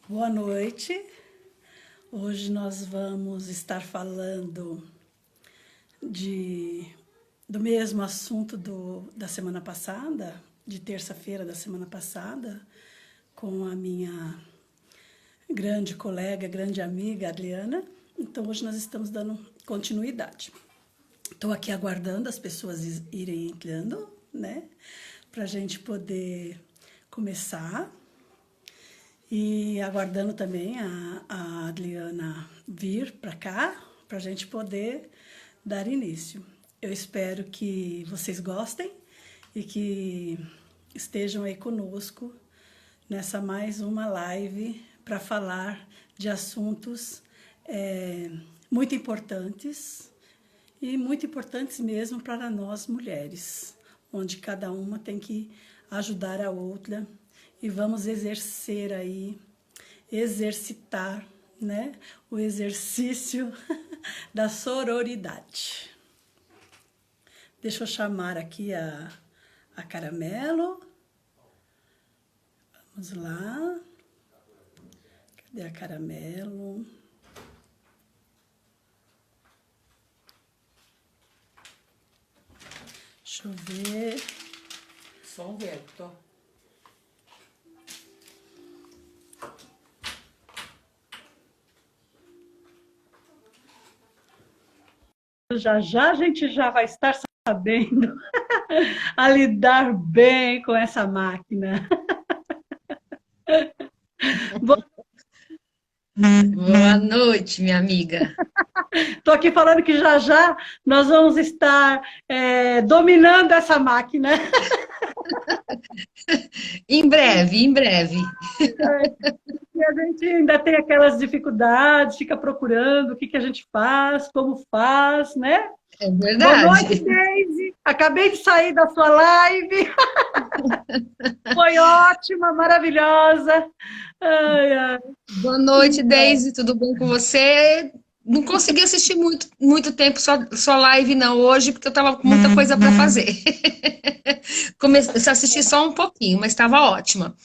Boa noite. Hoje nós vamos estar falando de, do mesmo assunto da semana passada, de terça-feira da semana passada, com a minha grande colega, grande amiga Adriana. Então hoje nós estamos dando continuidade. Estou aqui aguardando as pessoas irem entrando, né? Para a gente poder começar. E aguardando também a Adriana vir para cá, para a gente poder dar início. Eu espero que vocês gostem e que estejam aí conosco nessa mais uma live para falar de assuntos muito importantes e muito importantes mesmo para nós mulheres, onde cada uma tem que ajudar a outra e vamos exercitar, né, o exercício da sororidade. Deixa eu chamar aqui a Caramelo. Vamos lá. Cadê a Caramelo? Deixa eu ver. Só um vento. Já já a gente já vai estar sabendo a lidar bem com essa máquina. Boa noite, minha amiga. Estou aqui falando que já já nós vamos estar dominando essa máquina. Em breve, em breve. E a gente ainda tem aquelas dificuldades, fica procurando o que a gente faz, como faz, né? É Boa noite, verdade. Deise. Acabei de sair da sua live. Foi ótima, maravilhosa. Ai, ai. Boa noite, Deise. Tudo bom com você? Não consegui assistir muito tempo só live não hoje, porque eu estava com muita coisa para fazer. Comecei a assistir só um pouquinho, mas estava ótima.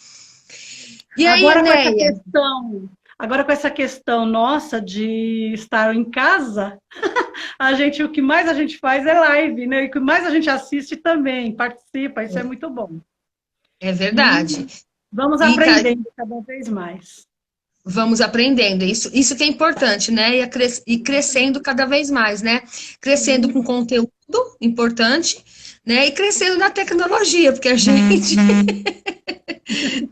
E aí, Agora com essa Enéia? questão, agora com essa questão nossa de estar em casa, o que mais a gente faz é live, né? E o que mais a gente assiste também, participa, isso é muito bom. É E verdade. vamos E tá, aprendendo cada vez mais. vamos aprendendo. Isso que é importante, né? E crescendo cada vez mais, né? Crescendo com conteúdo importante, né? E crescendo na tecnologia, porque a gente,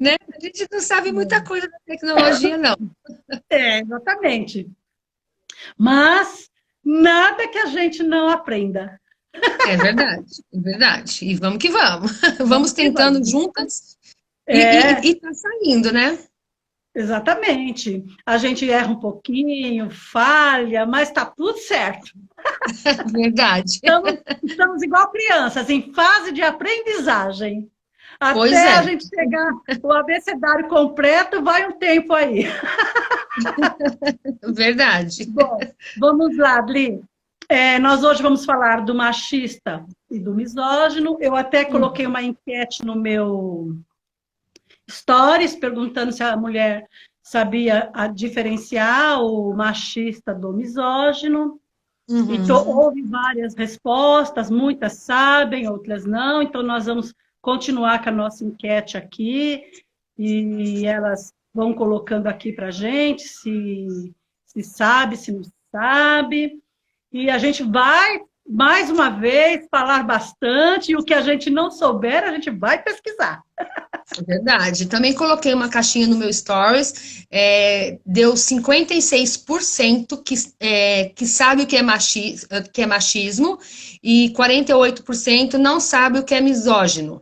né? A gente não sabe muita coisa da tecnologia, não. Exatamente. Mas nada que a gente não aprenda. É verdade, é verdade. E vamos que vamos. Vamos Vamos que tentando vamos. juntas É, e tá saindo, né? exatamente. A gente erra um pouquinho, falha, mas está tudo certo. Verdade. Estamos igual crianças, em fase de aprendizagem. Pois Até a é, gente chegar o abecedário completo, vai um tempo aí. verdade. Bom, vamos lá, Adli. Nós hoje vamos falar do machista e do misógino. Eu até coloquei uma enquete no meu stories, perguntando se a mulher sabia diferenciar o machista do misógino. Então, Uhum. houve várias respostas, muitas sabem, outras não. Então, nós vamos continuar com a nossa enquete aqui e elas vão colocando aqui para a gente se sabe, se não sabe. E a gente vai, mais uma vez, falar bastante e o que a gente não souber, a gente vai pesquisar. É verdade. Também coloquei uma caixinha no meu Stories, deu 56% que sabe o que é machismo e 48% não sabe o que é misógino,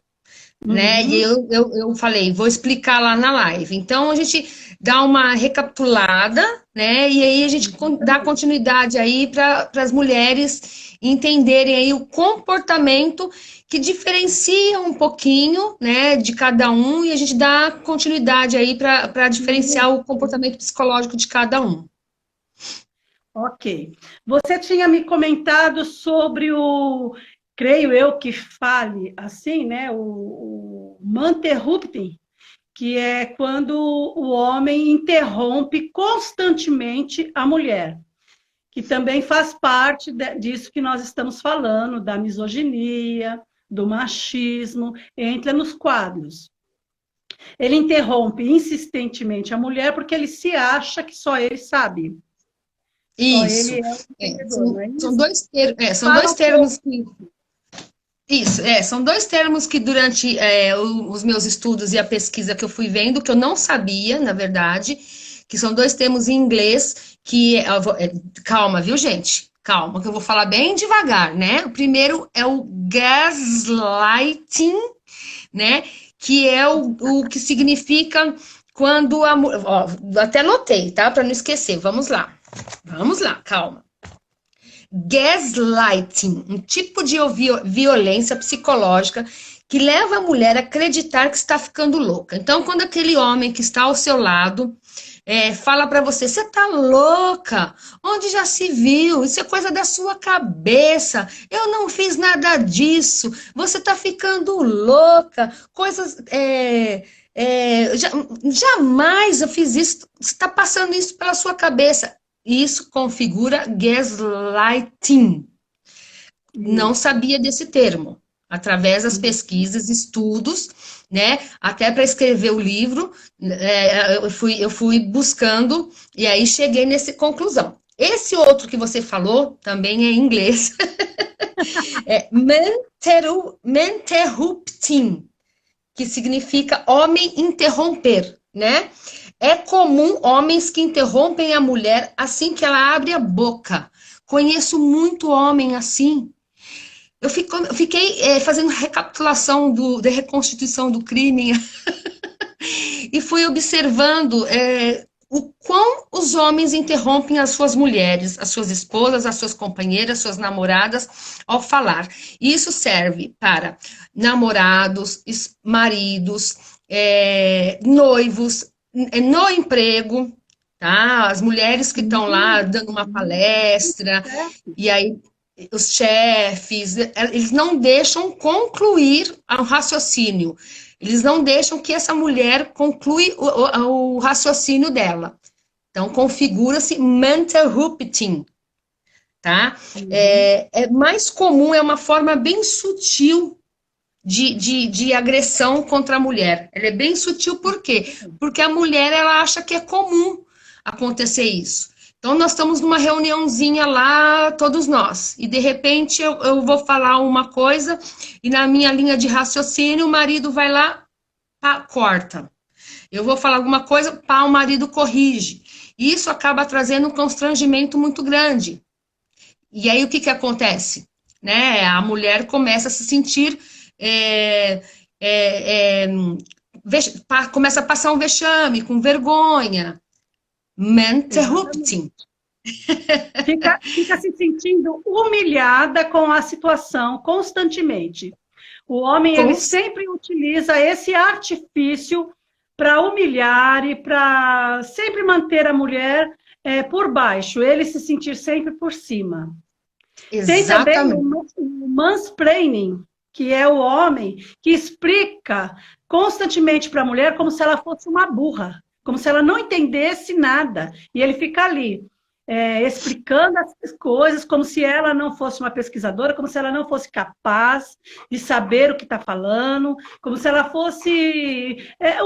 né? E Uhum. eu falei, vou explicar lá na live. Então a gente dá uma recapitulada, né? E aí a gente dá continuidade aí para as mulheres entenderem aí o comportamento que diferencia um pouquinho, né, de cada um, e a gente dá continuidade aí para diferenciar o comportamento psicológico de cada um. Ok. Você tinha me comentado sobre creio eu que fale assim, né? O Manterrupting, que é quando o homem interrompe constantemente a mulher, que também faz parte disso que nós estamos falando, da misoginia, do machismo, entra nos quadros. Ele interrompe insistentemente a mulher porque ele se acha que só ele sabe. Só Isso. ele é o entendedor, não é isso? São dois termos que... Isso, são dois termos que durante os meus estudos e a pesquisa que eu fui vendo, que eu não sabia, na verdade, que são dois termos em inglês, calma, viu, gente? Calma, que eu vou falar bem devagar, né? O primeiro é o gaslighting, né? Que é o que significa quando a mulher... Até anotei, tá? Para não esquecer, vamos lá, calma. Gaslighting, um tipo de violência psicológica que leva a mulher a acreditar que está ficando louca. Então, quando aquele homem que está ao seu lado fala para você, você tá louca? Onde já se viu? Isso é coisa da sua cabeça. Eu não fiz nada disso. Você tá ficando louca. Coisas... jamais eu fiz isso. Você está passando isso pela sua cabeça. Isso configura gaslighting. Não sabia desse termo. Através das pesquisas, estudos, né? Até para escrever o livro, eu fui buscando e aí cheguei nessa conclusão. Esse outro que você falou também é em inglês. É menterrupting, que significa homem interromper, né? É comum homens que interrompem a mulher assim que ela abre a boca. Conheço muito homem assim. Eu fiquei fazendo recapitulação da reconstituição do crime e fui observando o quão os homens interrompem as suas mulheres, as suas esposas, as suas companheiras, as suas namoradas ao falar. Isso serve para namorados, maridos, noivos, no emprego, tá? As mulheres que estão lá dando uma palestra, e aí os chefes, eles não deixam concluir o raciocínio, eles não deixam que essa mulher conclui o raciocínio dela. Então, configura-se menterrupting, tá? É mais comum, é uma forma bem sutil de agressão contra a mulher. Ela é bem sutil, por quê? Porque a mulher, ela acha que é comum acontecer isso. Então, nós estamos numa reuniãozinha lá, todos nós, e de repente eu vou falar uma coisa, e na minha linha de raciocínio, o marido vai lá, pá, corta. Eu vou falar alguma coisa, pá, o marido corrige. E isso acaba trazendo um constrangimento muito grande. E aí, o que acontece? Né? A mulher começa a se sentir... começa a passar um vexame, com vergonha. Menterrupting. Fica se sentindo humilhada com a situação constantemente. O homem, ele sempre utiliza esse artifício para humilhar e para sempre manter a mulher por baixo, ele se sentir sempre por cima. Exatamente. Tem também o mansplaining, que é o homem que explica constantemente para a mulher como se ela fosse uma burra, como se ela não entendesse nada. E ele fica ali, explicando as coisas como se ela não fosse uma pesquisadora, como se ela não fosse capaz de saber o que está falando, como se ela fosse...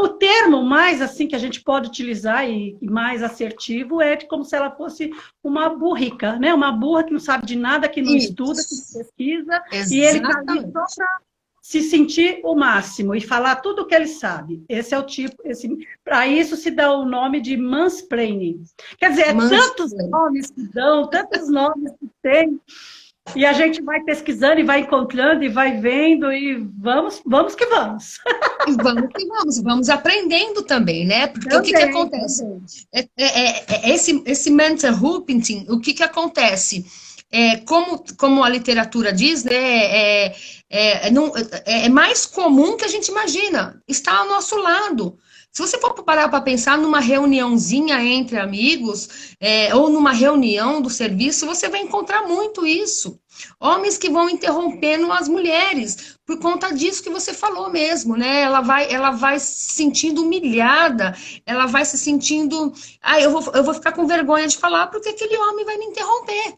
o termo mais assim que a gente pode utilizar e mais assertivo é como se ela fosse uma burrica, né? Uma burra que não sabe de nada, que não estuda, que não pesquisa, e ele está ali só para se sentir o máximo e falar tudo o que ele sabe. Esse é o tipo... Para isso se dá o nome de mansplaining. Quer dizer, tantos nomes que dão, tantos nomes que tem, e a gente vai pesquisando e vai encontrando e vai vendo e vamos que vamos. E vamos que vamos aprendendo também, né? Porque também, o que acontece? Esse menterrupting, o que acontece? Como a literatura diz, né, é mais comum que a gente imagina. Está ao nosso lado. Se você for parar para pensar numa reuniãozinha entre amigos, ou numa reunião do serviço, você vai encontrar muito isso. Homens que vão interrompendo as mulheres, por conta disso que você falou mesmo, né? Ela vai se sentindo humilhada, ela vai se sentindo. Ah, eu vou ficar com vergonha de falar porque aquele homem vai me interromper.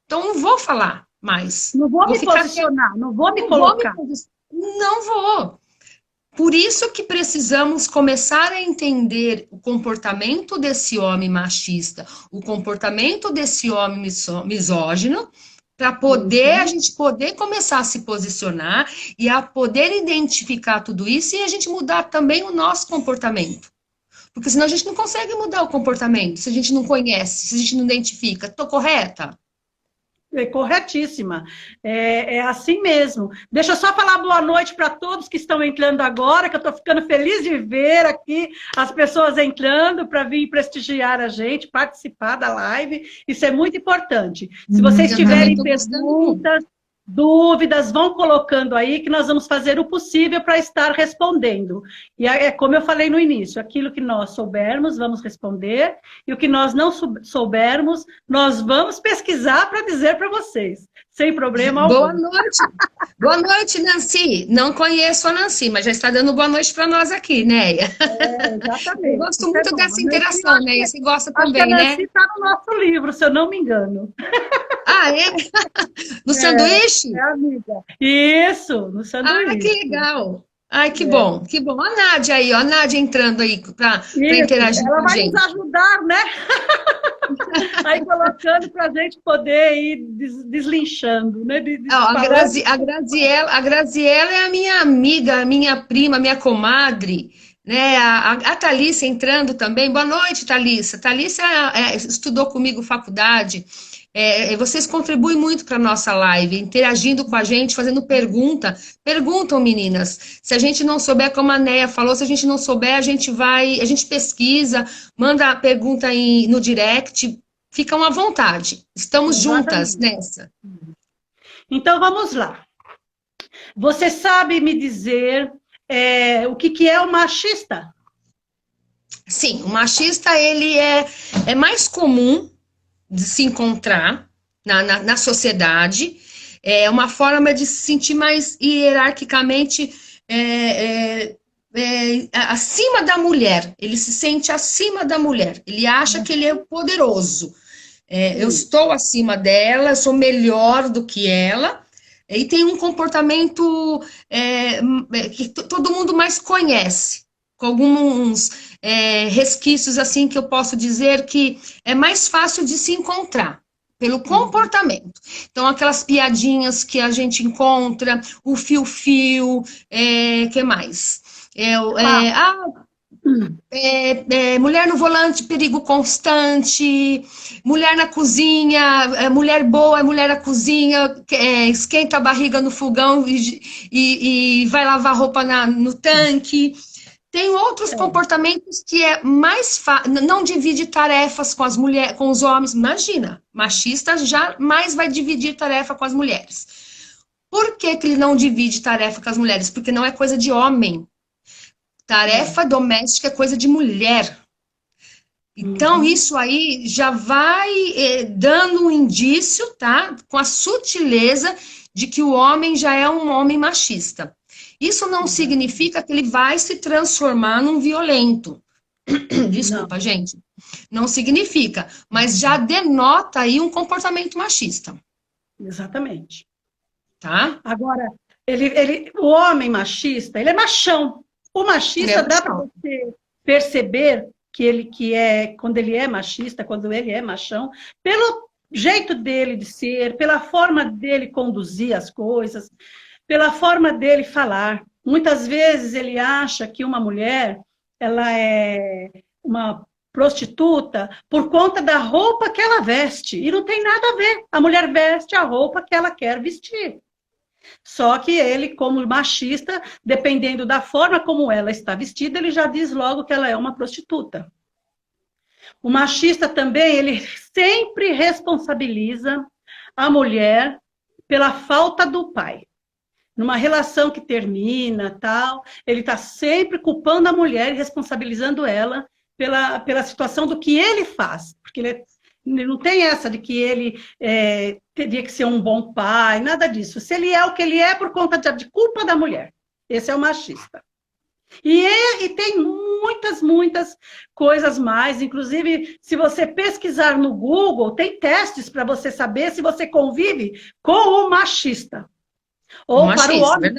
Então, não vou falar mais. Não vou Vou me ficar posicionar, não vou me não vou me colocar. Não vou. Por isso que precisamos começar a entender o comportamento desse homem machista, o comportamento desse homem misógino, para poder a gente poder começar a se posicionar e a poder identificar tudo isso e a gente mudar também o nosso comportamento. Porque senão a gente não consegue mudar o comportamento, se a gente não conhece, se a gente não identifica. Estou correta? É corretíssima. É assim mesmo. Deixa eu só falar boa noite para todos que estão entrando agora, que eu estou ficando feliz de ver aqui as pessoas entrando para vir prestigiar a gente, participar da live. Isso é muito importante. Se vocês tiverem perguntas, dúvidas, vão colocando aí que nós vamos fazer o possível para estar respondendo. E é como eu falei no início, aquilo que nós soubermos, vamos responder, e o que nós não soubermos, nós vamos pesquisar para dizer para vocês, sem problema algum. Boa noite. Boa noite, Nancy. Não conheço a Nancy, mas já está dando boa noite para nós aqui, né? Exatamente. Eu gosto muito dessa interação, né? E você gosta também, né? A Nancy está no nosso livro, se eu não me engano. Ah, é? No sanduíche? É, amiga. Isso, no sanduíche. Ah, que legal. Ai, que bom, que bom. A Nádia aí, ó, a Nádia entrando aí para interagir ela com a vai gente. nos ajudar, né? Aí colocando para a gente poder ir deslinchando, né? A Graziella é a minha amiga, a minha prima, a minha comadre, né? A Thalissa entrando também. Boa noite, Thalissa. Thalissa estudou comigo faculdade. Vocês contribuem muito para a nossa live, interagindo com a gente, fazendo pergunta. Perguntam, meninas. Se a gente não souber, como a Néia falou, se a gente não souber, a gente pesquisa, manda a pergunta no direct. Ficam à vontade. Estamos juntas nessa. Então, vamos lá. Você sabe me dizer o que é o machista? Sim, o machista, ele é mais comum de se encontrar na sociedade, é uma forma de se sentir mais hierarquicamente acima da mulher, ele se sente acima da mulher, ele acha que ele é poderoso, eu estou acima dela, eu sou melhor do que ela, e tem um comportamento que todo mundo mais conhece, com alguns resquícios, assim, que eu posso dizer que é mais fácil de se encontrar, pelo comportamento. Então, aquelas piadinhas que a gente encontra, o fio-fio, que mais? Mulher no volante, perigo constante, mulher na cozinha, mulher boa, mulher na cozinha, esquenta a barriga no fogão e vai lavar roupa no tanque. Tem outros comportamentos que é mais fácil, não divide tarefas com as mulheres, com os homens. Imagina, machista jamais vai dividir tarefa com as mulheres. Por que ele não divide tarefa com as mulheres? Porque não é coisa de homem. Tarefa doméstica é coisa de mulher. Então, isso aí já vai dando um indício, tá? Com a sutileza de que o homem já é um homem machista. Isso não significa que ele vai se transformar num violento. Desculpa, não. Gente. Não significa, mas já denota aí um comportamento machista. Exatamente. Tá? Agora, o homem machista, ele é machão. O machista dá para você perceber quando ele é machista, quando ele é machão, pelo jeito dele de ser, pela forma dele conduzir as coisas, pela forma dele falar. Muitas vezes ele acha que uma mulher, ela é uma prostituta por conta da roupa que ela veste. E não tem nada a ver. A mulher veste a roupa que ela quer vestir. Só que ele, como machista, dependendo da forma como ela está vestida, ele já diz logo que ela é uma prostituta. O machista também, ele sempre responsabiliza a mulher pela falta do pai. numa relação que termina, tal, ele está sempre culpando a mulher e responsabilizando ela pela situação do que ele faz, porque ele não tem essa de que ele teria que ser um bom pai, nada disso. Se ele é o que ele é por conta de culpa da mulher. Esse é o machista. E tem muitas coisas mais. Inclusive, se você pesquisar no Google, tem testes para você saber se você convive com o machista. Ou para o homem,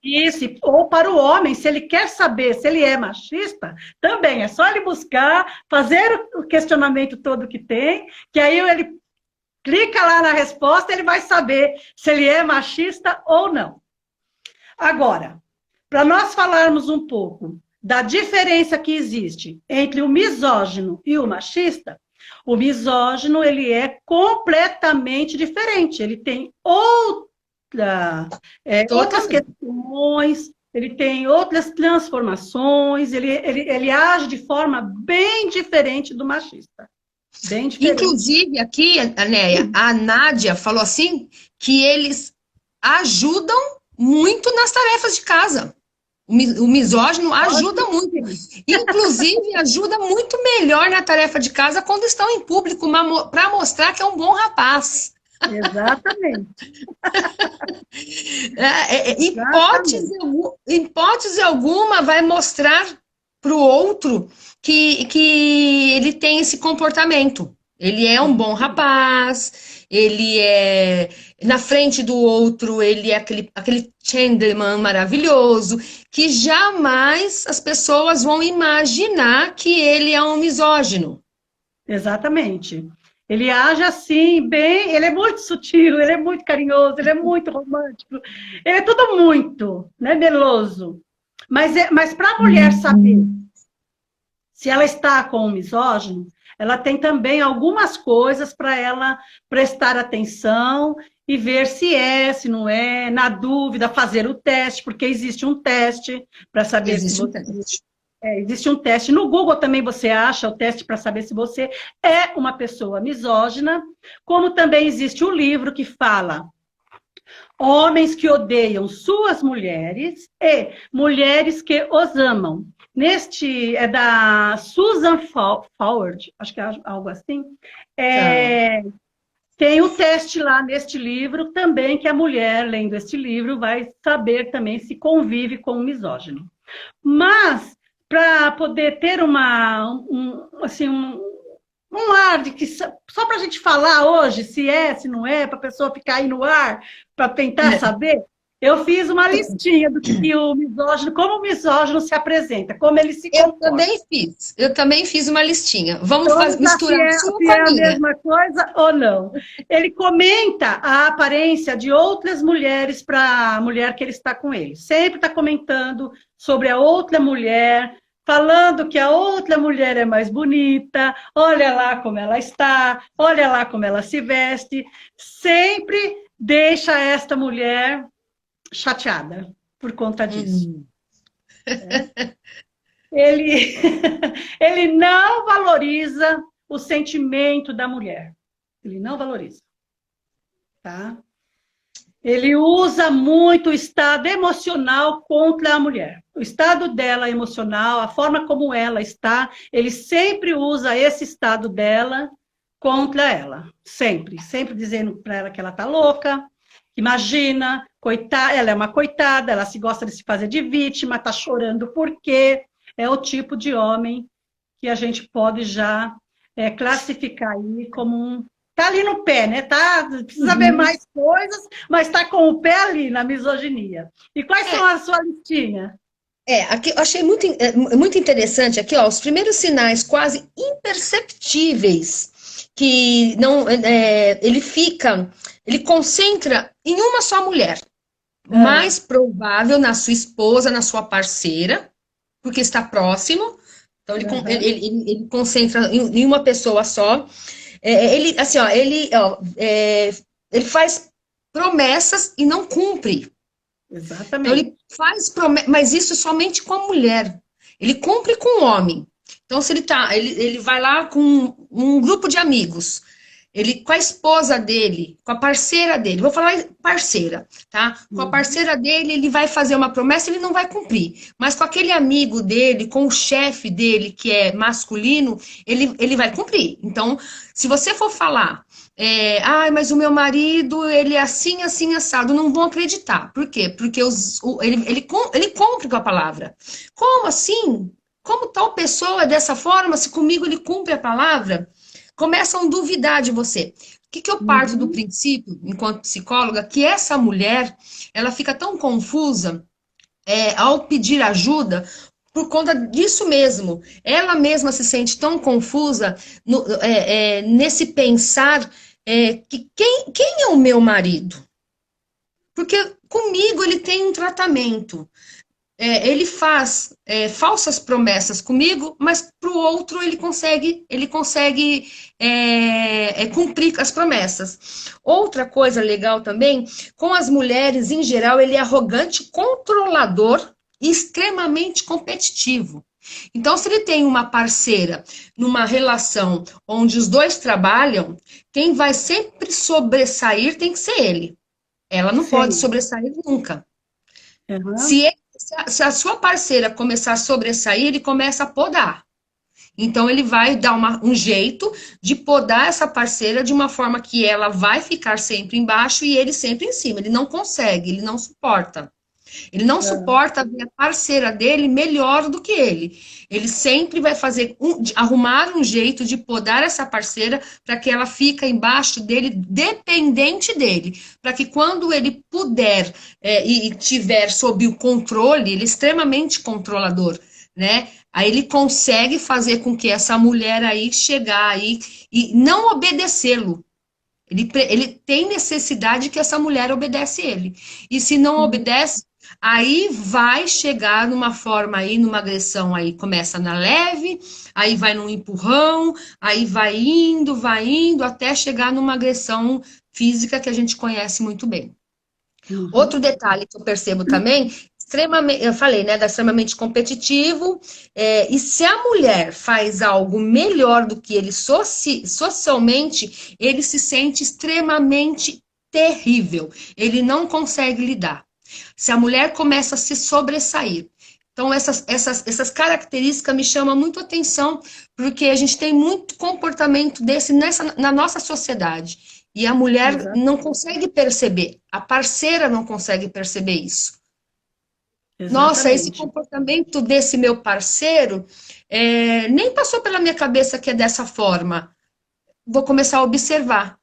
isso, ou para o homem, se ele quer saber se ele é machista, também é só ele buscar, fazer o questionamento todo que tem, que aí ele clica lá na resposta, ele vai saber se ele é machista ou não. Agora, para nós falarmos um pouco da diferença que existe entre o misógino e o machista, o misógino ele é completamente diferente, ele tem outras questões, ele tem outras transformações, ele age de forma bem diferente do machista. Bem diferente. Inclusive, aqui, Anéia, a Nádia falou assim que eles ajudam muito nas tarefas de casa. O misógino ajuda muito. Inclusive, ajuda muito melhor na tarefa de casa quando estão em público, para mostrar que é um bom rapaz. Exatamente. Hipótese alguma vai mostrar para o outro que ele tem esse comportamento. Ele é um bom rapaz, ele é... Na frente do outro, ele é aquele gentleman maravilhoso, que jamais as pessoas vão imaginar que ele é um misógino. Exatamente. Ele age assim, bem, ele é muito sutil, ele é muito carinhoso, ele é muito romântico, ele é tudo muito, né, meloso. Mas para a mulher saber se ela está com um misógino, ela tem também algumas coisas para ela prestar atenção e ver se não é, na dúvida, fazer o teste, porque existe um teste para saber se você... existe um teste. No Google também você acha o teste para saber se você é uma pessoa misógina, como também existe um livro que fala Homens que odeiam suas mulheres e mulheres que os amam. Neste é da Susan Forward, acho que é algo assim. Tem o teste lá neste livro também, que a mulher, lendo este livro, vai saber também se convive com o misógino. Mas, para poder ter um ar de que só para a gente falar hoje se é, se não é, para a pessoa ficar aí no ar, para tentar saber, eu fiz uma listinha do que o misógino, como o misógino se apresenta, como ele se comporta. Eu também fiz uma listinha. Vamos misturar se é a mesma coisa ou não. Ele comenta a aparência de outras mulheres para a mulher que ele está com ele. Sempre está comentando sobre a outra mulher, falando que a outra mulher é mais bonita, olha lá como ela está, olha lá como ela se veste. Sempre deixa esta mulher chateada por conta disso. Ele não valoriza o sentimento da mulher. Ele não valoriza. Tá? Ele usa muito o estado emocional contra a mulher. O estado dela emocional, a forma como ela está, ele sempre usa esse estado dela contra ela. Sempre. Sempre dizendo para ela que ela está louca, imagina, coitada, ela é uma coitada, ela se gosta de se fazer de vítima, está chorando por quê? É o tipo de homem que a gente pode já classificar aí como um... Está ali no pé, né? Precisa ver mais coisas, mas está com o pé ali na misoginia. E quais são a sua listinha? Aqui eu achei muito interessante aqui, ó, os primeiros sinais quase imperceptíveis que não ele concentra em uma só mulher. Mais provável na sua esposa, na sua parceira, porque está próximo. Então ele concentra em uma pessoa só. Ele faz promessas e não cumpre. Exatamente. Então, ele faz promessas, mas isso somente com a mulher. Ele cumpre com o homem. Então, se ele vai lá com um grupo de amigos, Ele, com a esposa dele, com a parceira dele, vou falar parceira, tá? Com a Uhum. parceira dele, ele vai fazer uma promessa, ele não vai cumprir. Mas com aquele amigo dele, com o chefe dele, que é masculino, ele vai cumprir. Então, se você for falar, mas o meu marido, ele é assim, assim, assado, não vão acreditar. Por quê? Porque ele cumpre com a palavra. Como assim? Como tal pessoa é dessa forma, se comigo ele cumpre a palavra? Começam a duvidar de você. O que eu parto do Uhum. princípio, enquanto psicóloga, que essa mulher, ela fica tão confusa, ao pedir ajuda, por conta disso mesmo. Ela mesma se sente tão confusa nesse pensar que quem é o meu marido? Porque comigo ele tem um tratamento. Ele faz falsas promessas comigo, mas para o outro ele consegue cumprir as promessas. Outra coisa legal também, com as mulheres em geral, ele é arrogante, controlador e extremamente competitivo. Então, se ele tem uma parceira numa relação onde os dois trabalham, quem vai sempre sobressair tem que ser ele. Ela não pode Sei. sobressair nunca. Uhum. Se a sua parceira começar a sobressair, ele começa a podar. Então, ele vai dar um jeito de podar essa parceira de uma forma que ela vai ficar sempre embaixo e ele sempre em cima. Ele não consegue, ele não suporta. Ele não Uhum. suporta ver a parceira dele melhor do que ele. Ele sempre vai arrumar um jeito de podar essa parceira para que ela fique embaixo dele, dependente dele. Para que quando ele puder e tiver sob o controle, ele é extremamente controlador, né? Aí ele consegue fazer com que essa mulher aí chegar aí e não obedecê-lo. Ele tem necessidade que essa mulher obedece ele. E se não Uhum. obedece, aí vai chegar numa forma aí, numa agressão aí, começa na leve, aí vai num empurrão, aí vai indo, até chegar numa agressão física que a gente conhece muito bem. Outro Uhum. detalhe que eu percebo também, extremamente, eu falei, né, da extremamente competitivo, e se a mulher faz algo melhor do que ele socialmente, ele se sente extremamente terrível. Ele não consegue lidar. Se a mulher começa a se sobressair. Então, essas características me chamam muito atenção, porque a gente tem muito comportamento desse na nossa sociedade. E a mulher não Exato. consegue perceber, a parceira não consegue perceber isso. Nossa, esse Exatamente. comportamento desse meu parceiro nem passou pela minha cabeça que é dessa forma. Vou começar a observar.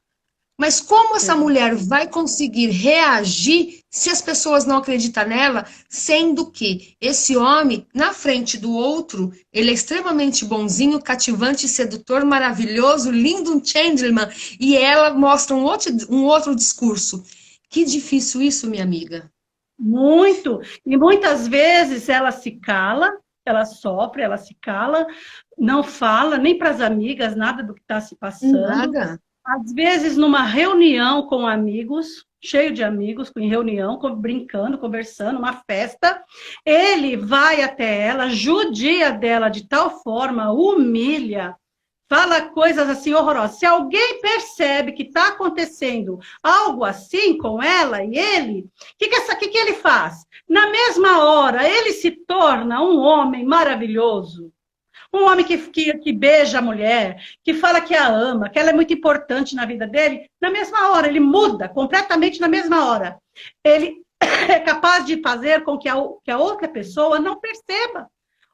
Mas como essa mulher vai conseguir reagir se as pessoas não acreditam nela, sendo que esse homem, na frente do outro, ele é extremamente bonzinho, cativante, sedutor, maravilhoso, lindo, um gentleman, e ela mostra um outro discurso. Que difícil isso, minha amiga. Muito. E muitas vezes ela se cala, ela sofre, ela se cala, não fala nem para as amigas nada do que está se passando. Nada. Às vezes, numa reunião com amigos, cheio de amigos, em reunião, brincando, conversando, uma festa, ele vai até ela, judia dela de tal forma, humilha, fala coisas assim horrorosas. Se alguém percebe que está acontecendo algo assim com ela e ele, o que ele faz? Na mesma hora, ele se torna um homem maravilhoso. Um homem que beija a mulher, que fala que a ama, que ela é muito importante na vida dele, na mesma hora, ele muda completamente na mesma hora. Ele é capaz de fazer com que a outra pessoa não perceba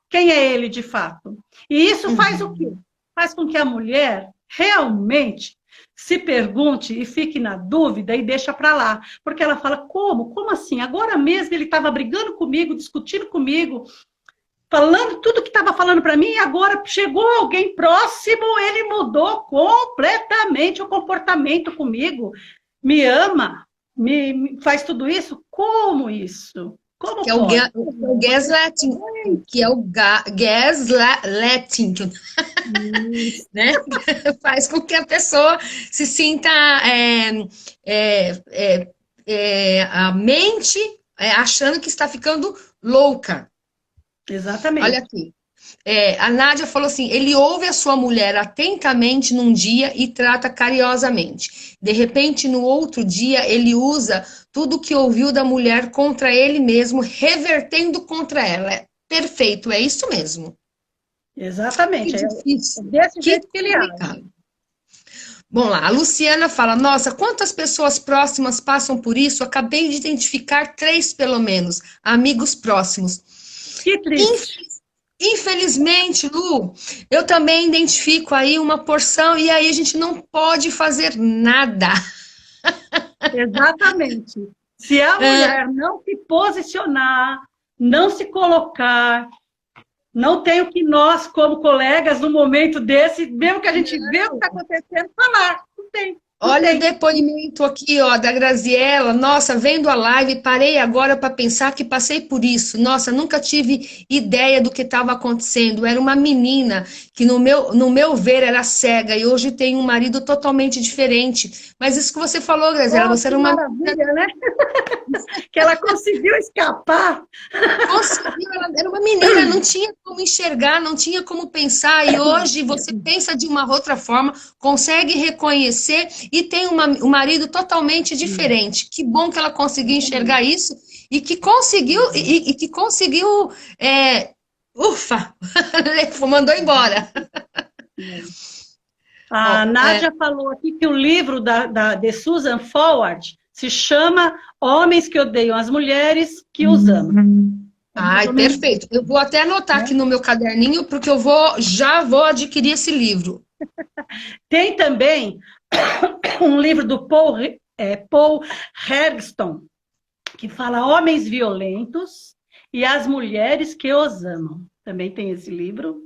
quem é ele de fato. E isso faz o quê? Uhum. Faz com que a mulher realmente se pergunte e fique na dúvida e deixa para lá. Porque ela fala, como? Como assim? Agora mesmo ele estava brigando comigo, discutindo comigo, falando tudo que estava falando para mim, e agora chegou alguém próximo, ele mudou completamente o comportamento comigo. Me ama, me faz tudo isso? Como isso? Que Como é o, pode? o gaslighting, que é o gaslighting, Isso. né? Faz com que a pessoa se sinta é, é, a mente achando que está ficando louca. Olha Exatamente. aqui. A Nádia falou assim: ele ouve a sua mulher atentamente num dia e trata carinhosamente. De repente, no outro dia, ele usa tudo que ouviu da mulher contra ele mesmo, revertendo contra ela. Perfeito, é isso mesmo. Que Exatamente. É difícil, desse que jeito que ele age. complicado. Bom lá, a Luciana fala: nossa, quantas pessoas próximas passam por isso? Acabei de identificar 3 pelo menos, amigos próximos. Que triste. Infelizmente, Lu, eu também identifico aí uma porção e aí a gente não pode fazer nada. Exatamente. Se a mulher não se posicionar, não se colocar, não tem o que nós, como colegas, no momento desse, mesmo que a gente vê o que está acontecendo, falar. Não tem. Não Olha o tem. depoimento aqui, ó, da Graziella. Nossa, vendo a live, parei agora para pensar que passei por isso. Nossa, nunca tive ideia do que estava acontecendo. Era uma menina que, no meu ver, era cega e hoje tem um marido totalmente diferente. Mas isso que você falou, Graziella, Oh, você que era uma maravilha, né? Que ela conseguiu escapar. conseguiu, ela era uma menina, não tinha como enxergar, não tinha como pensar, e hoje você pensa de uma outra forma, consegue reconhecer e tem um marido totalmente diferente. Que bom que ela conseguiu enxergar isso e que conseguiu, e que conseguiu, ufa, mandou embora. A Ó, Nádia falou aqui que o livro de Susan Forward se chama Homens que Odeiam as Mulheres que os Amam. É mais ai, ou menos isso, perfeito. Eu vou até anotar né? aqui no meu caderninho, porque já vou adquirir esse livro. Tem também um livro do Paul Hagstrom, que fala Homens Violentos e as Mulheres que os Amam. Também tem esse livro.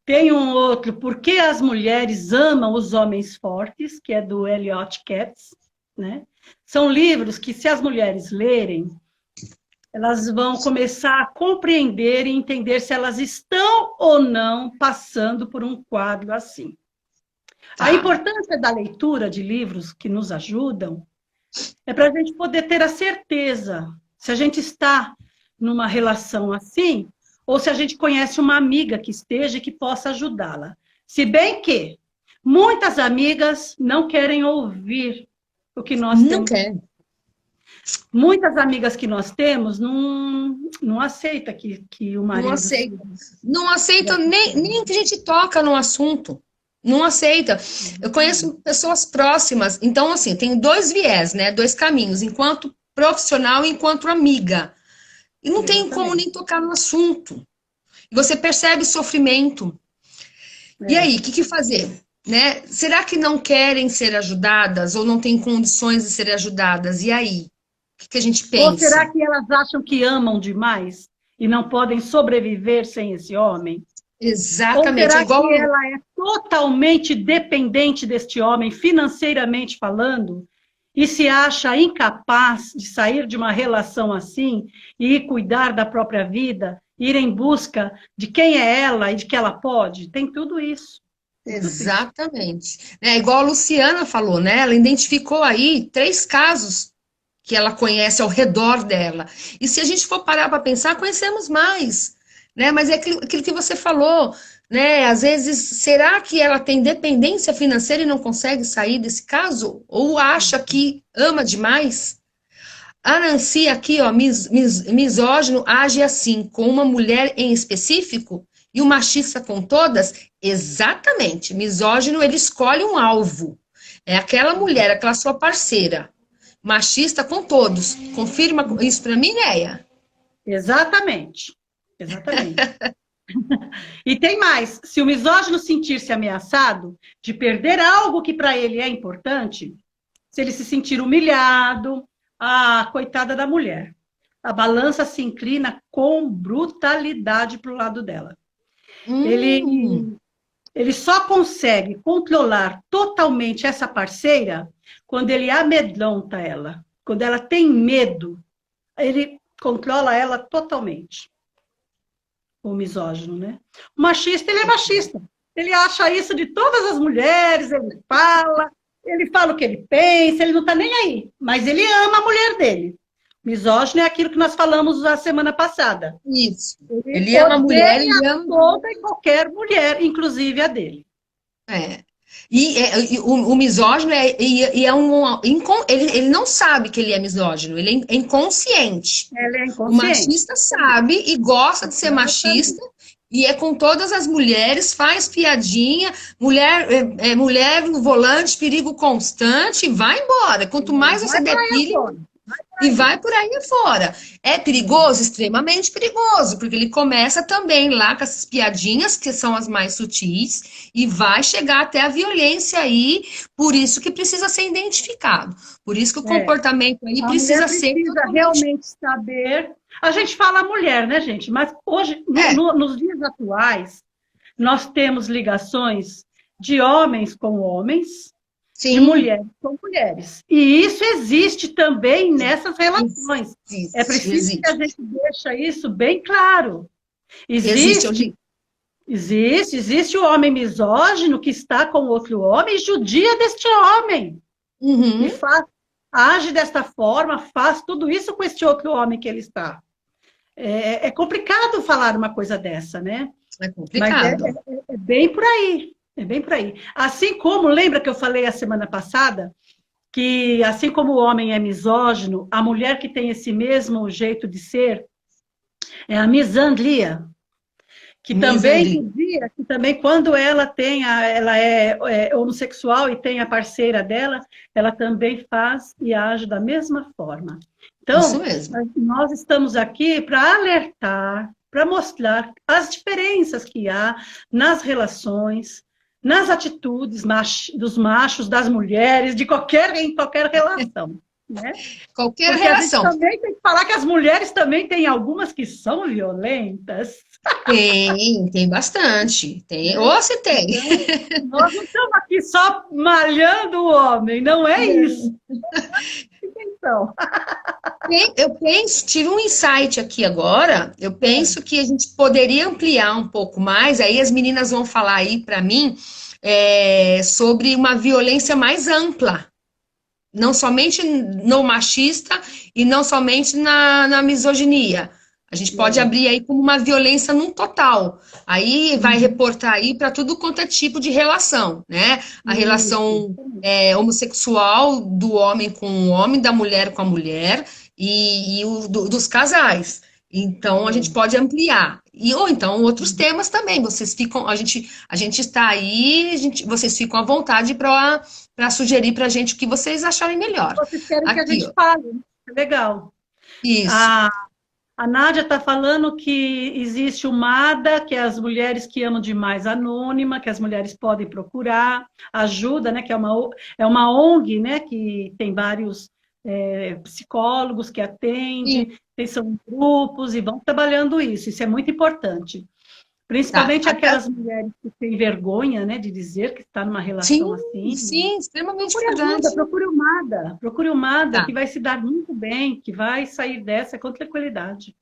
Tem um outro, Por que as Mulheres Amam os Homens Fortes, que é do Elliot Katz, né? São livros que, se as mulheres lerem, elas vão começar a compreender e entender se elas estão ou não passando por um quadro assim. A Tá. importância da leitura de livros que nos ajudam é para a gente poder ter a certeza se a gente está numa relação assim ou se a gente conhece uma amiga que esteja e que possa ajudá-la. Se bem que muitas amigas não querem ouvir o que nós Não temos. quer. Muitas amigas que nós temos não aceita que o Não marido aceita. se... Não aceita nem que a gente toca no assunto. Não aceita. Eu conheço pessoas próximas. Então, assim, tem 2 viés, né? 2 caminhos, enquanto profissional e enquanto amiga. E não tem como Exatamente. nem tocar no assunto. E você percebe sofrimento. E É. aí, o que fazer? Né? Será que não querem ser ajudadas ou não têm condições de ser ajudadas? E aí? O que a gente Ou será pensa? que elas acham que amam demais e não podem sobreviver sem esse homem? Ou Exatamente. É será que igual. ela é totalmente dependente deste homem, financeiramente falando, e se acha incapaz de sair de uma relação assim e ir cuidar da própria vida, ir em busca de quem é ela e de que ela pode? Tem tudo isso. Tem tudo isso. Exatamente. É igual a Luciana falou, né? Ela identificou aí 3 casos que ela conhece ao redor dela. E se a gente for parar para pensar, conhecemos mais, né? Mas é aquilo que você falou, né? Às vezes, será que ela tem dependência financeira e não consegue sair desse caso? Ou acha que ama demais? A Nancy aqui, ó, misógino age assim, com uma mulher em específico e o machista com todas? Exatamente. Misógino, ele escolhe um alvo. É aquela mulher, aquela sua parceira. Machista com todos. Confirma isso para mim, Neia? Exatamente. Exatamente. E tem mais, se o misógino sentir-se ameaçado de perder algo que para ele é importante, se ele se sentir humilhado, a coitada da mulher, a balança se inclina com brutalidade para o lado dela. Hum, Ele só consegue controlar totalmente essa parceira quando ele amedronta ela, quando ela tem medo, ele controla ela totalmente. O misógino, né? O machista, ele é machista. Ele acha isso de todas as mulheres, ele fala o que ele pensa, ele não está nem aí. Mas ele ama a mulher dele. Misógino é aquilo que nós falamos na semana passada. Isso. Ele Ele ama a mulher, odeia ele ama. toda e qualquer mulher, inclusive a dele. É. E o misógino ele não sabe que ele é misógino, ele é inconsciente. Ela é O inconsciente. machista sabe e gosta de ser machista, e é com todas as mulheres, faz piadinha, mulher no volante, perigo constante, vai embora. Quanto mais você Vai por der aí pilha, afora. e vai por aí afora. É perigoso? Extremamente perigoso, porque ele começa também lá com essas piadinhas, que são as mais sutis, e vai chegar até a violência aí, por isso que precisa ser identificado. Por isso que o É. comportamento aí A mulher precisa ser precisa totalmente... realmente saber. A gente fala mulher, né, gente? Mas hoje, É, nos dias atuais, nós temos ligações de homens com homens, de sim, mulheres com mulheres. E isso existe também nessas relações. É existe, preciso que a existe. gente deixe isso bem claro. Existe Existe, hoje. existe o homem misógino que está com outro homem e judia deste homem. E Uhum, age desta forma, faz tudo isso com este outro homem que ele está. É complicado falar uma coisa dessa, né? é Mas complicado. é bem por aí. É bem por aí. Assim como, lembra que eu falei a semana passada, que assim como o homem é misógino, a mulher que tem esse mesmo jeito de ser é a misandria, Misandria. que também quando ela é homossexual e tem a parceira dela, ela também faz e age da mesma forma. Isso Então, mesmo. nós estamos aqui para alertar, para mostrar as diferenças que há nas relações, nas atitudes dos machos, das mulheres, em qualquer relação, né? Qualquer Porque a gente relação. também tem que falar que as mulheres também têm algumas que são violentas. Tem bastante. Tem, ou se tem. Então, nós não estamos aqui só malhando o homem, não é isso. Então, Eu penso, tive um insight aqui agora. Eu penso que a gente poderia ampliar um pouco mais. Aí as meninas vão falar aí para mim sobre uma violência mais ampla, não somente no machista e não somente na misoginia. A gente pode abrir aí como uma violência num total. Aí vai reportar aí para tudo quanto é tipo de relação, né? A isso. relação homossexual do homem com o homem, da mulher com a mulher dos casais. Então a gente pode ampliar. Ou então outros temas também. Vocês ficam, a gente está aí, vocês ficam à vontade para sugerir para a gente o que vocês acharem melhor. Vocês querem que a Aqui, gente ó. fale, né? Legal. Isso. A, a Nádia está falando que existe o MADA, que é as mulheres que amam demais anônima, que as mulheres podem procurar ajuda, né? Que é uma ONG, né? Que tem vários psicólogos que Sim, atendem, são grupos e vão trabalhando isso. Isso é muito importante. tá. Principalmente aquelas mulheres que têm vergonha, né, de dizer que está numa Sim, relação assim. sim, extremamente Procure importante. ajuda, procure o MADA, Tá. que vai se dar muito bem, que vai sair dessa com tranquilidade.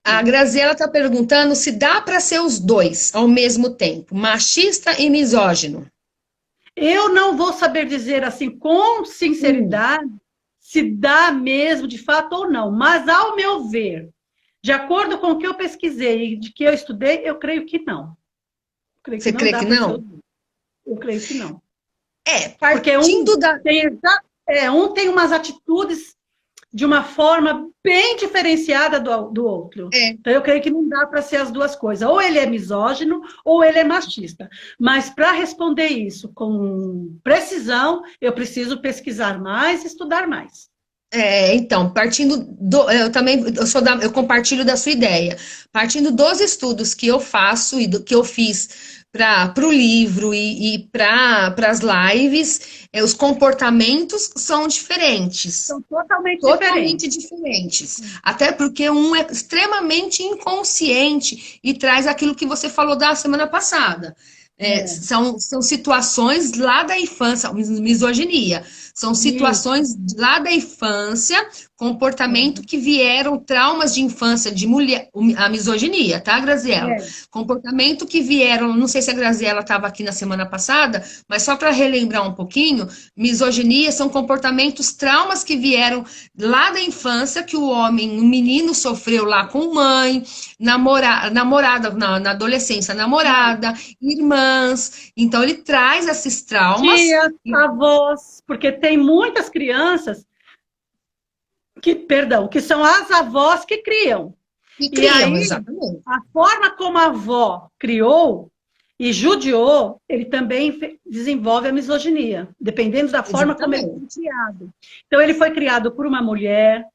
A Graziela está perguntando se dá para ser os dois ao mesmo tempo, machista e misógino. Eu não vou saber dizer assim com sinceridade se dá mesmo de fato ou não, mas ao meu ver, de acordo com o que eu pesquisei e de que eu estudei, eu creio que não. Eu creio que Você não crê dá que para ser não? os dois. Eu creio que não. Porque Partindo da. um tem umas atitudes de uma forma bem diferenciada do outro. É, Então, eu creio que não dá para ser as duas coisas. Ou ele é misógino, ou ele é machista. Mas, para responder isso com precisão, eu preciso pesquisar mais e estudar mais. então, partindo do, eu também eu compartilho da sua ideia. Partindo dos estudos que eu faço e do que eu fiz para o livro e para as lives, os comportamentos são diferentes. São totalmente diferentes. Totalmente diferentes. Até porque um é extremamente inconsciente e traz aquilo que você falou da semana passada. São situações lá da infância, misoginia. São situações lá da infância, comportamento que vieram, traumas de infância de mulher, a misoginia, tá, Graziela? É. Comportamento que vieram, não sei se a Graziela estava aqui na semana passada, mas só para relembrar um pouquinho, misoginia são comportamentos, traumas que vieram lá da infância, que o homem, o menino sofreu lá com mãe, namorada na adolescência, namorada, irmãs, então ele traz esses traumas. Tias, avós, porque tem muitas crianças que são as avós que criam. E E criam, aí, exatamente. a forma como a avó criou e judiou, ele também desenvolve a misoginia, dependendo da forma como ele Exatamente. foi criado. Então, ele foi criado por uma mulher,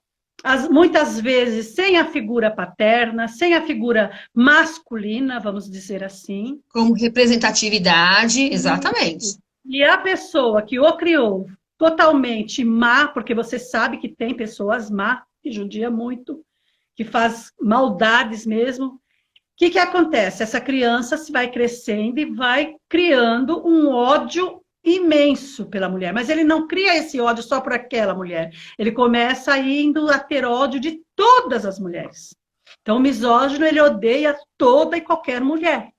muitas vezes sem a figura paterna, sem a figura masculina, vamos dizer assim. Como representatividade, exatamente. E a pessoa que o criou totalmente má, porque você sabe que tem pessoas má, que judia muito, que faz maldades mesmo. O que acontece? Essa criança se vai crescendo e vai criando um ódio imenso pela mulher. Mas ele não cria esse ódio só por aquela mulher. Ele começa indo a ter ódio de todas as mulheres. Então, o misógino, ele odeia toda e qualquer mulher.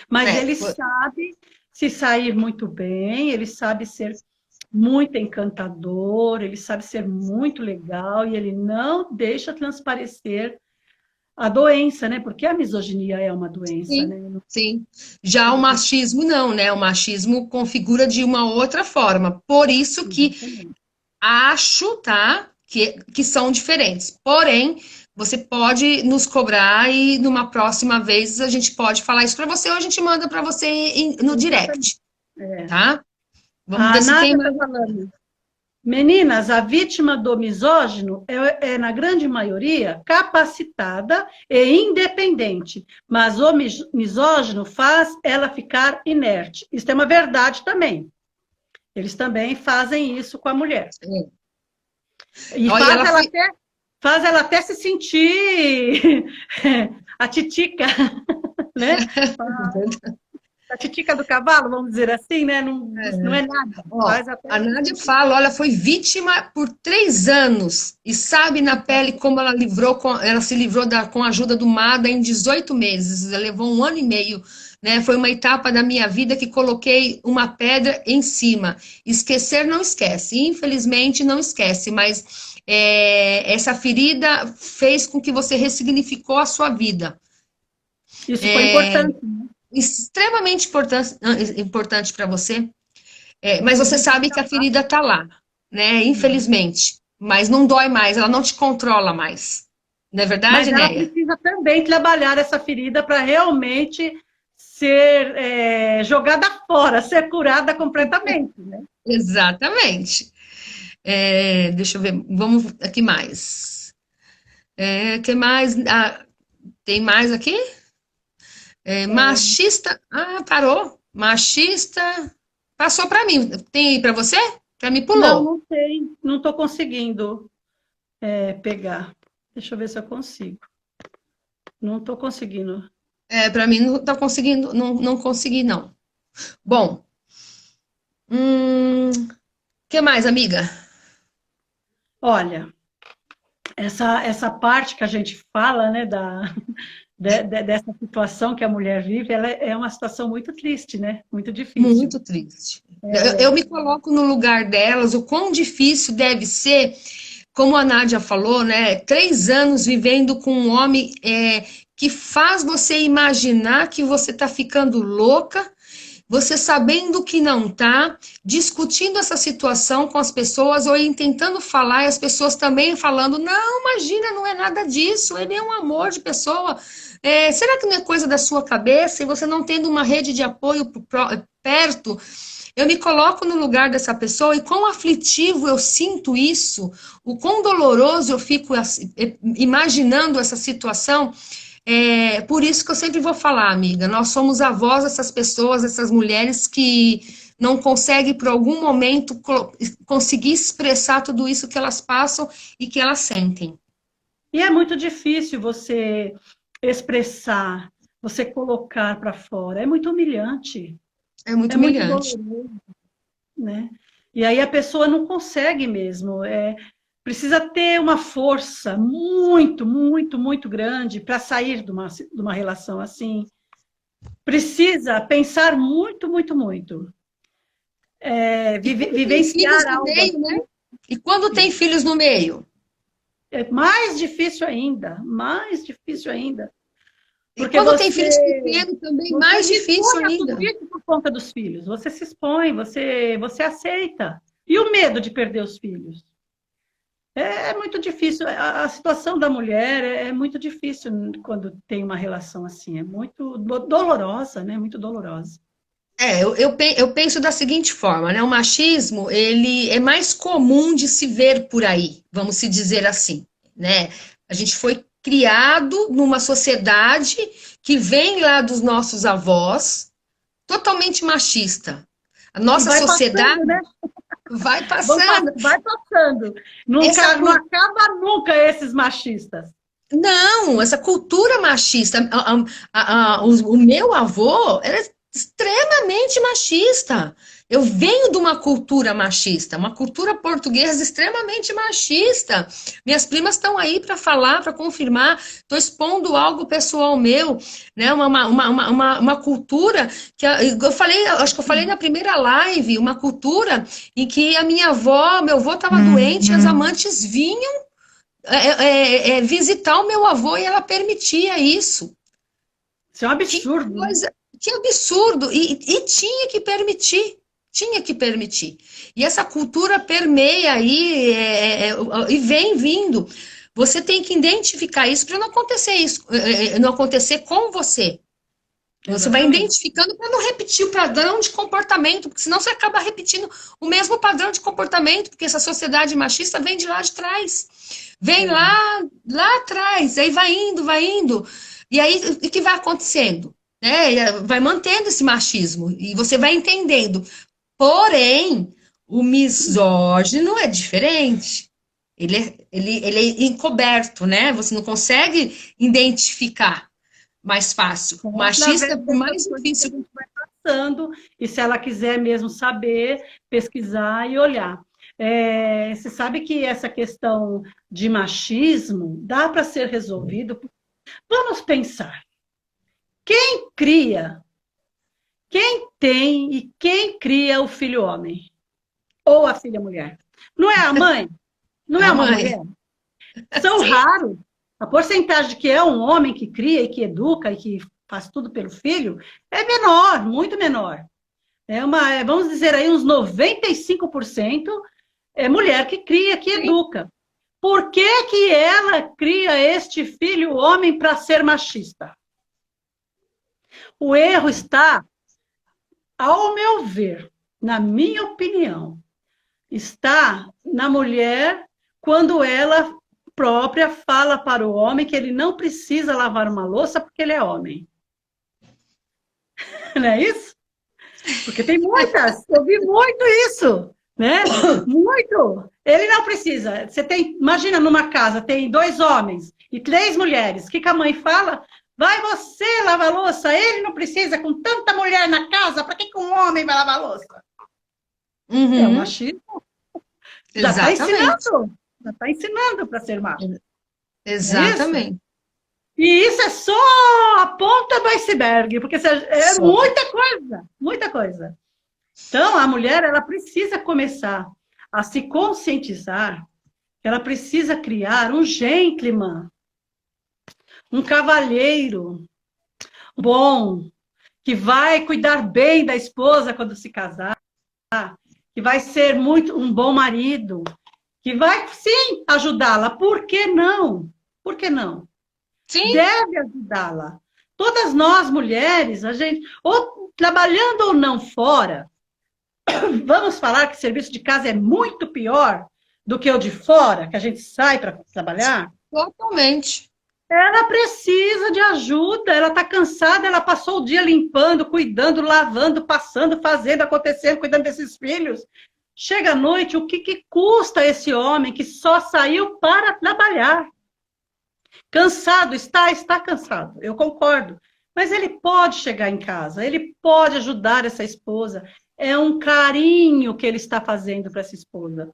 Mas ele sabe se sair muito bem, ele sabe ser muito encantador, ele sabe ser muito legal e ele não deixa transparecer a doença, né? Porque a misoginia é uma doença, Sim, né? sim. Já o machismo não, né? O machismo configura de uma outra forma. Por isso que acho, tá, que são diferentes. Porém, você pode nos cobrar e numa próxima vez a gente pode falar isso para você ou a gente manda para você no direct, tá? Vamos A ver se tem Nádia mais. está falando. Meninas, a vítima do misógino na grande maioria, capacitada e independente, mas o misógino faz ela ficar inerte. Isso é uma verdade também. Eles também fazem isso com a mulher. E Olha, faz ela até se sentir a titica, né? A titica do cavalo, vamos dizer assim, né? Não é nada. Ó, a Nádia fala, olha, foi vítima por 3 anos e sabe na pele como ela se livrou com a ajuda do MADA em 18 meses. Ela levou 1 ano e meio, né? Foi uma etapa da minha vida que coloquei uma pedra em cima. Esquecer não esquece, infelizmente não esquece, mas essa ferida fez com que você ressignificou a sua vida. Isso foi importante. Extremamente importante para você, mas você sabe que a ferida está lá, né? Infelizmente, mas não dói mais, ela não te controla mais, não é verdade, Mas ela Néia? precisa também trabalhar essa ferida para realmente ser jogada fora, ser curada completamente, né? Exatamente. Deixa eu ver, vamos aqui mais. Que mais? Tem mais aqui? Machista. Ah, parou. Machista. Passou para mim. Tem aí para você? Para mim pulou. Não tem. Não estou conseguindo pegar. Deixa eu ver se eu consigo. Não estou conseguindo. Para mim não tá conseguindo, não consegui, não. Bom. Que mais, amiga? Olha, essa parte que a gente fala, né, dessa situação que a mulher vive, ela é uma situação muito triste, né? Muito difícil. Muito triste. Eu me coloco no lugar delas, o quão difícil deve ser, como a Nádia falou, né? 3 anos vivendo com um homem que faz você imaginar que você está ficando louca, você sabendo que não tá, discutindo essa situação com as pessoas ou tentando falar e as pessoas também falando, não, imagina, não é nada disso, ele é um amor de pessoa. Será que não é coisa da sua cabeça? E você não tendo uma rede de apoio perto, eu me coloco no lugar dessa pessoa e quão aflitivo eu sinto isso, o quão doloroso eu fico imaginando essa situação. Por isso que eu sempre vou falar, amiga, nós somos avós dessas pessoas, dessas mulheres que não conseguem, por algum momento, conseguir expressar tudo isso que elas passam e que elas sentem. E é muito difícil você expressar, você colocar para fora. É muito humilhante. É muito humilhante. Doloroso, né? E aí a pessoa não consegue mesmo. precisa ter uma força muito, muito, muito grande para sair de uma relação assim. Precisa pensar muito, muito, muito. E quando tem filhos Vivenciar no algo meio, né? assim E quando tem filhos no meio? é mais difícil ainda, mais difícil ainda. E Porque quando tem filhos pequenos também, você mais se difícil expõe a tudo ainda. isso por conta dos filhos. Você se expõe, você aceita. E o medo de perder os filhos? É muito difícil. A situação da mulher é muito difícil quando tem uma relação assim. É muito dolorosa, né? Muito dolorosa. Eu penso da seguinte forma, né? O machismo, ele é mais comum de se ver por aí, vamos se dizer assim, né? A gente foi criado numa sociedade que vem lá dos nossos avós, totalmente machista. A E nossa vai sociedade passando, né? vai passando. Vai passando. Essa, Nunca, não acaba nunca esses machistas. Não, essa cultura machista. O meu avô era extremamente machista. Eu venho de uma cultura machista, uma cultura portuguesa extremamente machista. Minhas primas estão aí para falar, para confirmar. Estou expondo algo pessoal meu, né? Uma cultura que eu falei, acho que eu falei na primeira live, uma cultura em que a minha avó, meu avô estava doente, as amantes vinham visitar o meu avô e ela permitia isso. Isso é um Que absurdo, né? coisa, que absurdo! E tinha que permitir, tinha que permitir. E essa cultura permeia aí e vem vindo. Você tem que identificar isso para não acontecer isso, não acontecer com você. Você vai Exatamente. identificando para não repetir o padrão de comportamento, porque senão você acaba repetindo o mesmo padrão de comportamento, porque essa sociedade machista vem de lá de trás. Vem É. lá atrás, aí vai indo, vai indo. E aí o que vai acontecendo? Né? Vai mantendo esse machismo e você vai entendendo. Porém, o misógino é diferente. Ele é encoberto, né? Você não consegue identificar mais fácil. O É machista, através por dessas mais coisas que a difícil. gente vai passando, e se ela quiser mesmo saber, pesquisar e olhar. Você sabe que essa questão de machismo dá para ser resolvido. Vamos pensar. Quem cria, quem tem e quem cria o filho homem? Ou a filha mulher? Não é a mãe? Não É é a uma mãe. mulher? São Sim. raros. A porcentagem de que é um homem que cria e que educa e que faz tudo pelo filho é menor, muito menor. Vamos dizer aí, uns 95% é mulher que cria, que Sim. educa. Por que que ela cria este filho homem para ser machista? O erro está, ao meu ver, na minha opinião, está na mulher quando ela própria fala para o homem que ele não precisa lavar uma louça porque ele é homem. Não é isso? Porque tem muitas, eu vi muito isso, né? Muito. Ele não precisa. Imagina numa casa, tem 2 homens e 3 mulheres. O que que a mãe fala? Vai você lavar a louça, ele não precisa, com tanta mulher na casa, para que um homem vai lavar a louça? É o Uhum. machismo. Exatamente. Já está ensinando para ser macho, não é isso? Exatamente. E isso é só a ponta do iceberg, porque é Só. muita coisa, muita coisa. Então, a mulher, ela precisa começar a se conscientizar, ela precisa criar um gentleman, um cavalheiro bom, que vai cuidar bem da esposa quando se casar, que vai ser muito um bom marido, que vai, sim, ajudá-la. Por que não? Por que não? Sim, Deve ajudá-la. Todas nós, mulheres, a gente, ou trabalhando ou não fora, vamos falar que serviço de casa é muito pior do que o de fora, que a gente sai para trabalhar? totalmente. Ela precisa de ajuda, ela está cansada, ela passou o dia limpando, cuidando, lavando, passando, fazendo, acontecendo, cuidando desses filhos. Chega à noite, o que, que custa esse homem que só saiu para trabalhar? Cansado, está cansado, eu concordo. Mas ele pode chegar em casa, ele pode ajudar essa esposa. É um carinho que ele está fazendo para essa esposa.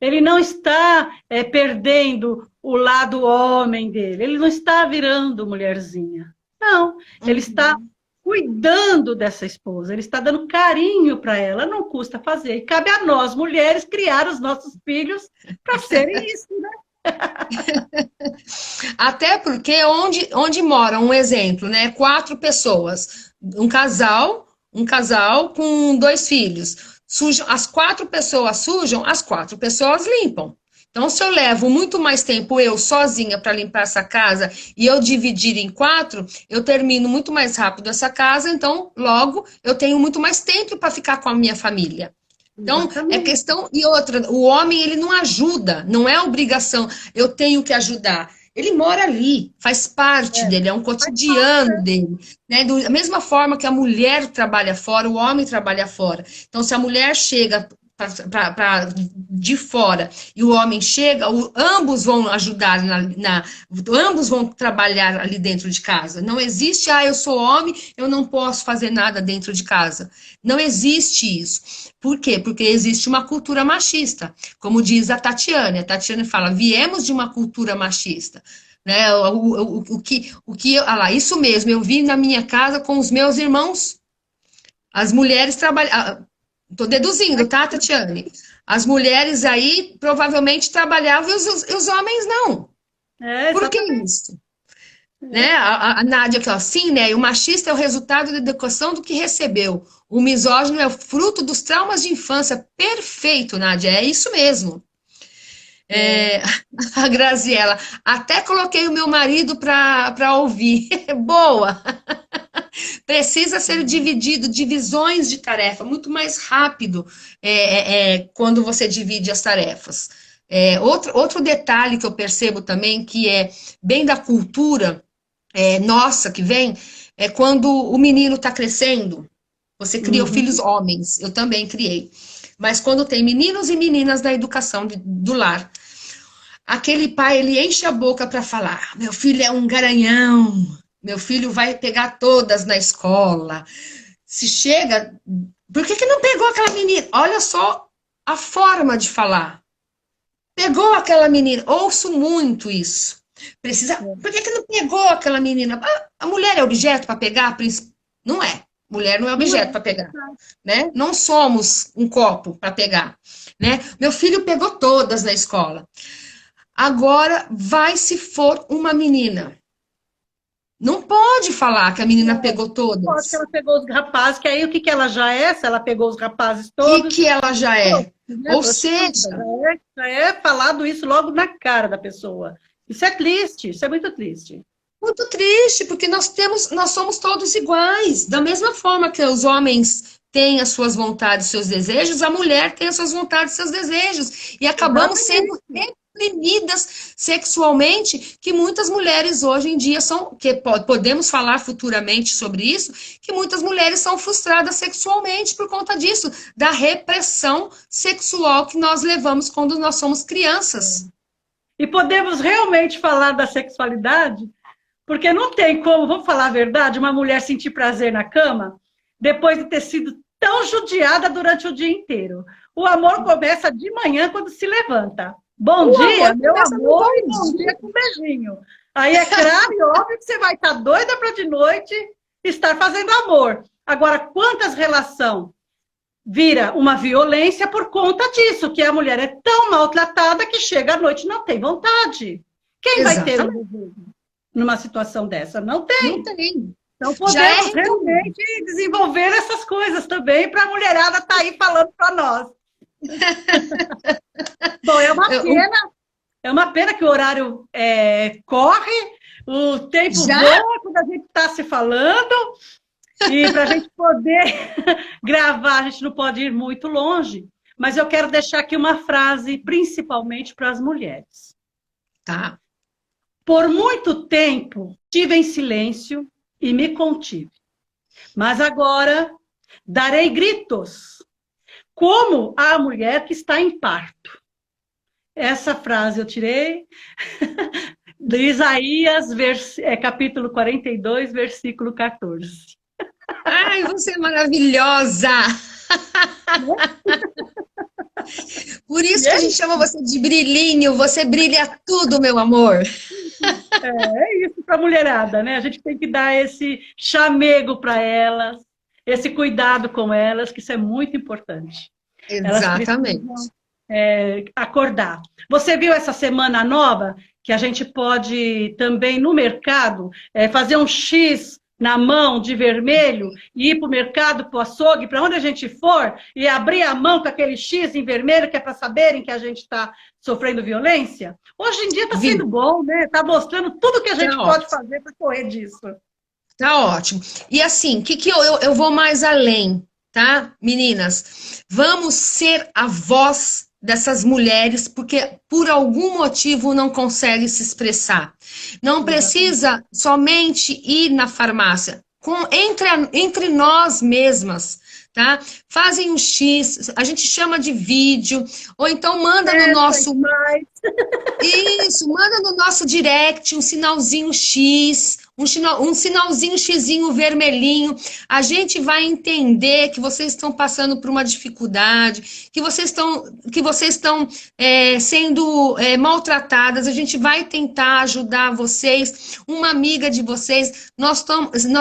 Ele não está perdendo o lado homem dele, ele não está virando mulherzinha. Não, ele está Uhum. cuidando dessa esposa, ele está dando carinho para ela, não custa fazer. E cabe a nós, mulheres, criar os nossos filhos para serem isso, né? Até porque onde mora, um exemplo, né? 4 pessoas, um casal com 2 filhos. Sujam, as 4 pessoas sujam, as 4 pessoas limpam. Então, se eu levo muito mais tempo eu sozinha para limpar essa casa e eu dividir em 4, eu termino muito mais rápido essa casa, então, logo, eu tenho muito mais tempo para ficar com a minha família. Então, é Exatamente. questão. E outra, o homem, ele não ajuda, não é obrigação, eu tenho que ajudar. Ele mora ali, faz parte É, dele, é um faz parte, cotidiano dele. Né? Da mesma forma que a mulher trabalha fora, o homem trabalha fora. Então, se a mulher chega de fora e o homem chega, ambos vão ajudar, ambos vão trabalhar ali dentro de casa. Não existe, eu sou homem, eu não posso fazer nada dentro de casa. Não existe isso. Por quê? Porque existe uma cultura machista. Como diz a Tatiana fala, viemos de uma cultura machista. Né? Olha lá, isso mesmo, eu vi na minha casa com os meus irmãos, as mulheres trabalham. Estou deduzindo, tá, Tatiane? As mulheres aí provavelmente trabalhavam e os homens não. Por que exatamente. isso? Né? A Nádia aqui, ó, sim, né? O machista é o resultado da educação do que recebeu. O misógino é o fruto dos traumas de infância. Perfeito, Nádia, é isso mesmo. É, É, a Graziela, até coloquei o meu marido para ouvir. Boa! Precisa ser dividido, divisões de tarefa, muito mais rápido quando você divide as tarefas. Outro detalhe que eu percebo também, que é bem da cultura nossa que vem, é quando o menino está crescendo, você cria filhos uhum. homens, eu também criei. Mas quando tem meninos e meninas na educação do lar, aquele pai, ele enche a boca para falar: meu filho é um garanhão, meu filho vai pegar todas na escola. Se chega, por que não pegou aquela menina? Olha só a forma de falar. Pegou aquela menina, ouço muito isso. Por que não pegou aquela menina? A mulher é objeto para pegar? Não é. Mulher não é Não é. objeto para pegar, né? Não somos um copo para pegar, né? Meu filho pegou todas na escola. Agora, vai se for uma menina. Não pode falar que a menina pegou Pode que todas. ela pegou os rapazes, que aí o que, que ela já é? Se ela pegou os rapazes O que, todos, que ela já pô, é? né, Ou prostituta, seja, já é falado isso logo na cara da pessoa. Isso é triste, isso é muito triste. muito triste, porque nós somos todos iguais. Da mesma forma que os homens têm as suas vontades, seus desejos, a mulher tem as suas vontades, seus desejos. E acabamos sendo Exatamente. reprimidas sexualmente, que muitas mulheres hoje em dia são, que podemos falar futuramente sobre isso, que muitas mulheres são frustradas sexualmente por conta disso, da repressão sexual que nós levamos quando nós somos crianças. E podemos realmente falar da sexualidade, porque não tem como, vamos falar a verdade, uma mulher sentir prazer na cama depois de ter sido tão judiada durante o dia inteiro. O amor começa de manhã quando se levanta. Bom O dia, amor meu começa no amor, e bom bom dia dia. com um beijinho. Aí é claro e óbvio que você vai estar doida para de noite estar fazendo amor. Agora, quantas relações vira uma violência por conta disso, que a mulher é tão maltratada que chega à noite e não tem vontade. Quem vai ter um Exatamente. desejo numa situação dessa? Não Não tem. tem. Então Já é podemos reprimido. realmente desenvolver essas coisas também para a mulherada estar aí falando para nós. Bom, é uma pena que o horário corre, o tempo Já voa quando a gente está se falando, e para a gente poder gravar, a gente não pode ir muito longe, mas eu quero deixar aqui uma frase, principalmente para as mulheres. tá. Por muito tempo estive em silêncio e me contive, mas agora darei gritos, como a mulher que está em parto. Essa frase eu tirei de Isaías, capítulo 42, versículo 14. Ai, você é maravilhosa! Por E isso que a é gente chama você de brilhinho, você brilha tudo, meu amor. É isso para a mulherada, né? A gente tem que dar esse chamego para elas, esse cuidado com elas, que isso é muito importante. Elas precisam Exatamente. acordar. Você viu essa semana nova que a gente pode também no mercado fazer um X na mão de vermelho e ir para o mercado, para o açougue, para onde a gente for, e abrir a mão com aquele X em vermelho, que é para saberem que a gente está sofrendo violência? Hoje em dia está Vi, sendo bom, né? Está mostrando tudo que a tá gente pode ótimo. fazer para correr disso. Tá ótimo. E assim, que eu vou mais além, tá, meninas? Vamos ser a voz dessas mulheres, porque por algum motivo não consegue se expressar. Não Exatamente. precisa somente ir na farmácia. Entre nós mesmas, tá? Fazem um X, a gente chama de vídeo, ou então manda no Essa e nosso mais. isso, manda no nosso direct um sinalzinho X, um sinalzinho Xzinho vermelhinho. A gente vai entender que vocês estão passando por uma dificuldade, que vocês estão sendo maltratadas. A gente vai tentar ajudar vocês, uma amiga de vocês. Nós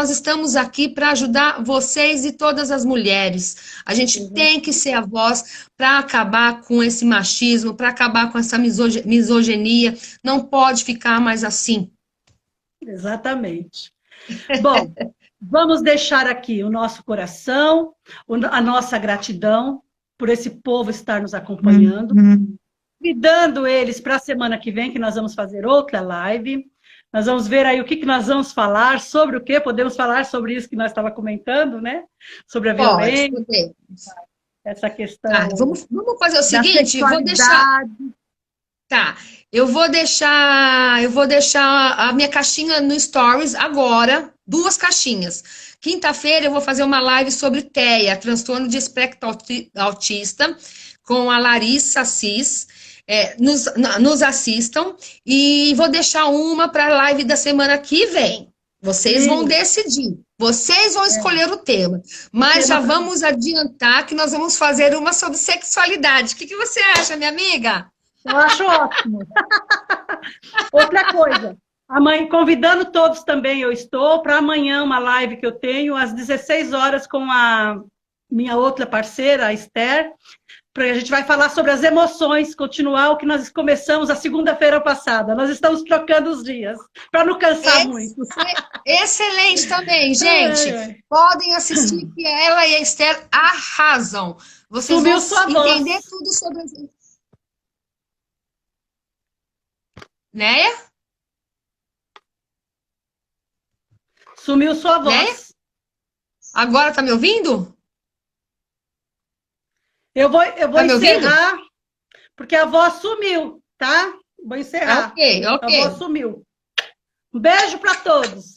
estamos aqui para ajudar vocês e todas as mulheres. A gente tem que ser a voz para acabar com esse machismo, para acabar com essa misoginia. Não pode ficar mais assim. Exatamente. Bom, vamos deixar aqui o nosso coração, a nossa gratidão por esse povo estar nos acompanhando, convidando eles para a semana que vem, que nós vamos fazer outra live. Nós vamos ver aí o que nós vamos falar, sobre o que podemos falar sobre isso que nós estávamos comentando, né? Sobre a Pode, violência, poder. essa Tá, questão vamos fazer o da seguinte, eu vou deixar, sexualidade. tá, eu vou deixar a minha caixinha no Stories agora, duas caixinhas. Quinta-feira eu vou fazer uma live sobre TEA, transtorno de espectro autista, com a Larissa Assis. Nos assistam e vou deixar uma para a live da semana que vem. Vocês vão Sim, decidir, vocês vão escolher o tema, o mas já tema para vamos adiantar que nós vamos fazer uma sobre sexualidade. O que você acha, minha amiga? eu acho ótimo. Outra coisa, amanhã, convidando todos também, eu estou para amanhã uma live que eu tenho às 16 horas com a minha outra parceira, a Esther, porque a gente vai falar sobre as emoções, continuar o que nós começamos a segunda-feira passada. Nós estamos trocando os dias, para não cansar muito. Excelente também, Ai, gente. ai. Podem assistir que ela e a Esther arrasam. Vocês vão Sumiu sua entender voz. tudo sobre, né? Sumiu sua Né? voz. Agora tá me ouvindo? Eu vou Tá me ouvindo? encerrar, porque a voz sumiu, tá? Vou encerrar. Ok, A voz ok. sumiu. Um beijo para todos.